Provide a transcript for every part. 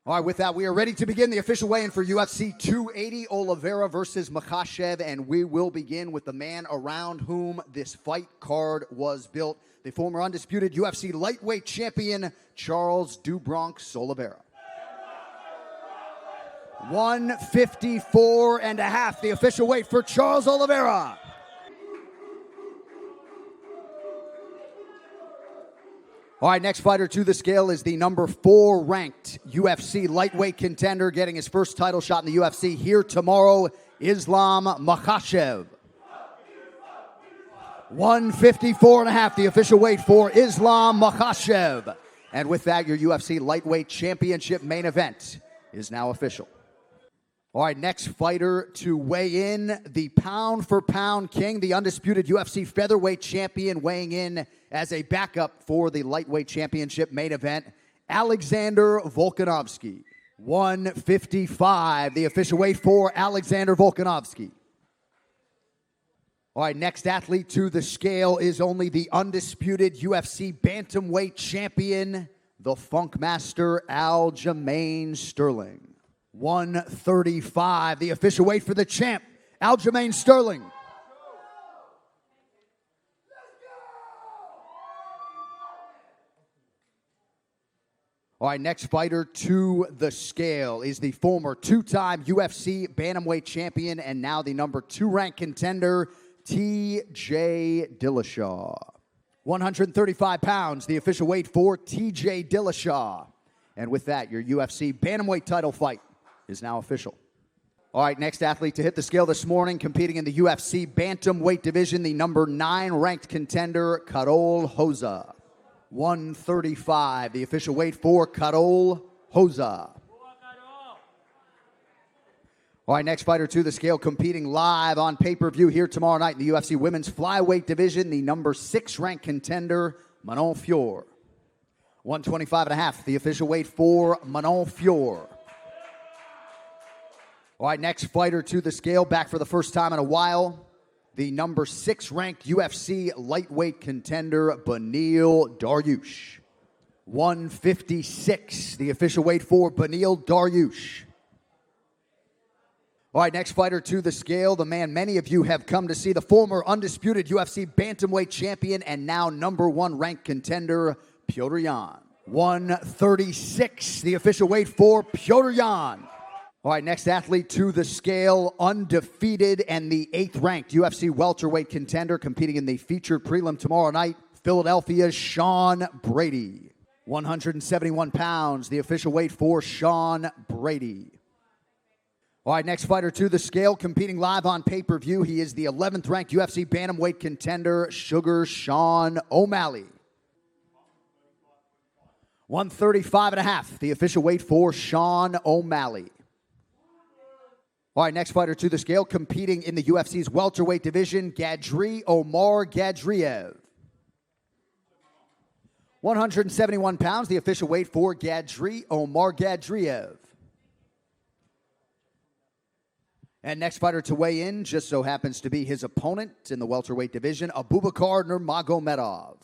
All right, with that, we are ready to begin the official weigh-in for UFC 280, Oliveira versus Makhachev, and we will begin with the man around whom this fight card was built, the former undisputed UFC lightweight champion, Charles "Do Bronx" Oliveira. 154.5, the official weight for Charles Oliveira. All right, next fighter to the scale is the number 4 ranked UFC lightweight contender getting his first title shot in the UFC here tomorrow, Islam Makhachev. 154.5, the official weight for Islam Makhachev. And with that, your UFC lightweight championship main event is now official. All right, next fighter to weigh in, the pound-for-pound king, the undisputed UFC featherweight champion, weighing in as a backup for the lightweight championship main event, Alexander Volkodovsky. 155, the official weight for Alexander Volkodovsky. All right, next athlete to the scale is only the undisputed UFC bantamweight champion, the Funk Master, Aljamain Sterling. 135, the official weight for the champ, Aljamain Sterling. All right, next fighter to the scale is the former 2-time UFC bantamweight champion and now the number 2 ranked contender, T.J. Dillashaw. 135 pounds, the official weight for T.J. Dillashaw. And with that, your UFC bantamweight title fight is now official. All right, next athlete to hit the scale this morning, competing in the UFC bantamweight division, the number 9 ranked contender, Karol Rosa. 135, the official weight for Karol Rosa. All right, next fighter to the scale, competing live on pay-per-view here tomorrow night in the UFC women's flyweight division, the number 6 ranked contender, Manon Fiorot. 125.5, the official weight for Manon Fiorot. All right, next fighter to the scale, back for the first time in a while, the number 6 ranked UFC lightweight contender, Beneil Dariush. 156, the official weight for Beneil Dariush. All right, next fighter to the scale, the man many of you have come to see, the former undisputed UFC bantamweight champion and now number 1 ranked contender, Petr Yan. 136, the official weight for Petr Yan. All right, next athlete to the scale, undefeated and the 8th ranked UFC welterweight contender, competing in the featured prelim tomorrow night, Philadelphia's Sean Brady. 171 pounds, the official weight for Sean Brady. All right, next fighter to the scale, competing live on pay-per-view, he is the 11th ranked UFC bantamweight contender, Sugar Sean O'Malley. 135.5, the official weight for Sean O'Malley. All right, next fighter to the scale, competing in the UFC's welterweight division, Gadri Omar Gadriev. 171 pounds, the official weight for Gadri Omar Gadriev. And next fighter to weigh in just so happens to be his opponent in the welterweight division, Abubakar Nurmagomedov.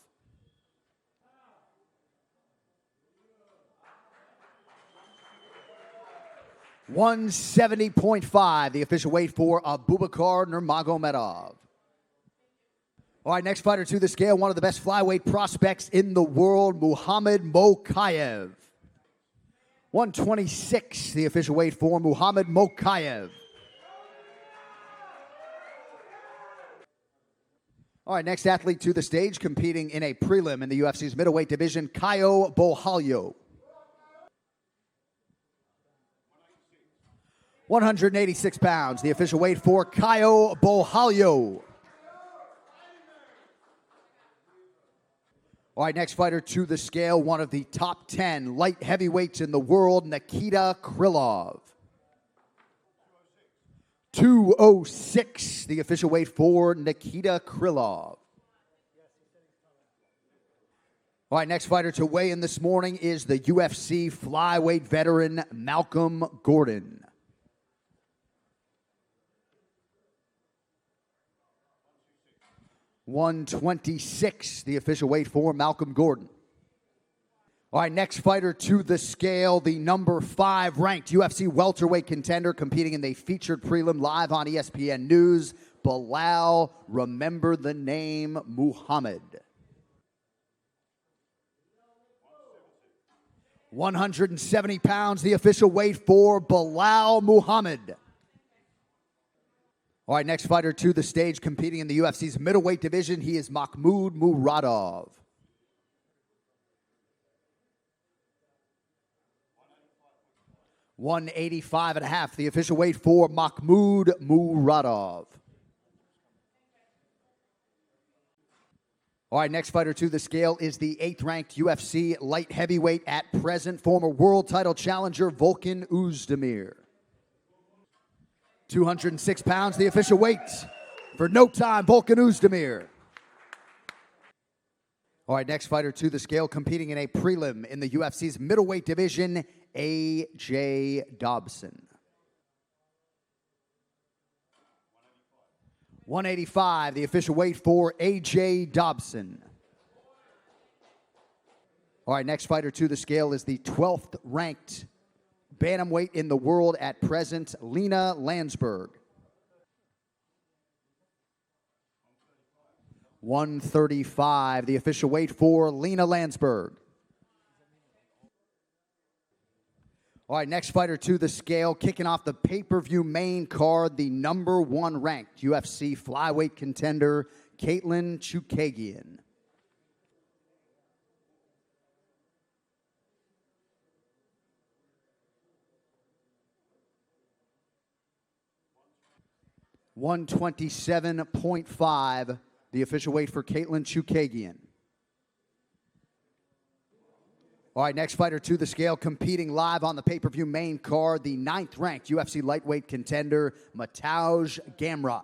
170.5, the official weight for Abubakar Nurmagomedov. All right, next fighter to the scale, one of the best flyweight prospects in the world, Muhammad Mokaev. 126, the official weight for Muhammad Mokaev. All right, next athlete to the stage, competing in a prelim in the UFC's middleweight division, Caio Borralho. 186 pounds, the official weight for Caio Borralho. All right, next fighter to the scale, one of the top 10 light heavyweights in the world, Nikita Krylov. 206, the official weight for Nikita Krylov. All right, next fighter to weigh in this morning is the UFC flyweight veteran, Malcolm Gordon. 126, the official weight for Malcolm Gordon. All right, next fighter to the scale, the number 5 ranked UFC welterweight contender competing in the featured prelim live on ESPN News, Belal, remember the name, Muhammad. 170 pounds, the official weight for Belal Muhammad. All right, next fighter to the stage competing in the UFC's middleweight division, he is Mahmoud Muradov. 185.5, the official weight for Mahmoud Muradov. All right, next fighter to the scale is the 8th ranked UFC light heavyweight at present, former world title challenger Volkodovsky. 206 pounds, the official weight for no time, Volkodovsky. All right, next fighter to the scale competing in a prelim in the UFC's middleweight division, A.J. Dobson. 185, the official weight for A.J. Dobson. All right, next fighter to the scale is the 12th ranked bantamweight in the world at present, Lina Landsberg. 135, the official weight for Lina Landsberg. All right, next fighter to the scale, kicking off the pay-per-view main card, the number 1 ranked UFC flyweight contender, Chukegian. 127.5, the official weight for Chukegian. All right, next fighter to the scale, competing live on the pay-per-view main card, the 9th ranked UFC lightweight contender, Mahmoud Muradov.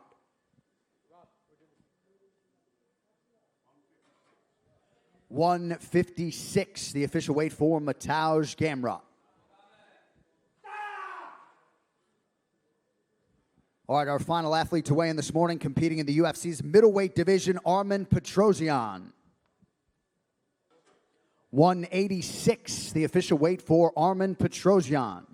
156, the official weight for Mahmoud Muradov. All right, our final athlete to weigh in this morning, competing in the UFC's middleweight division, Armen Petrosyan. 186, the official weight for Armen Petrosyan.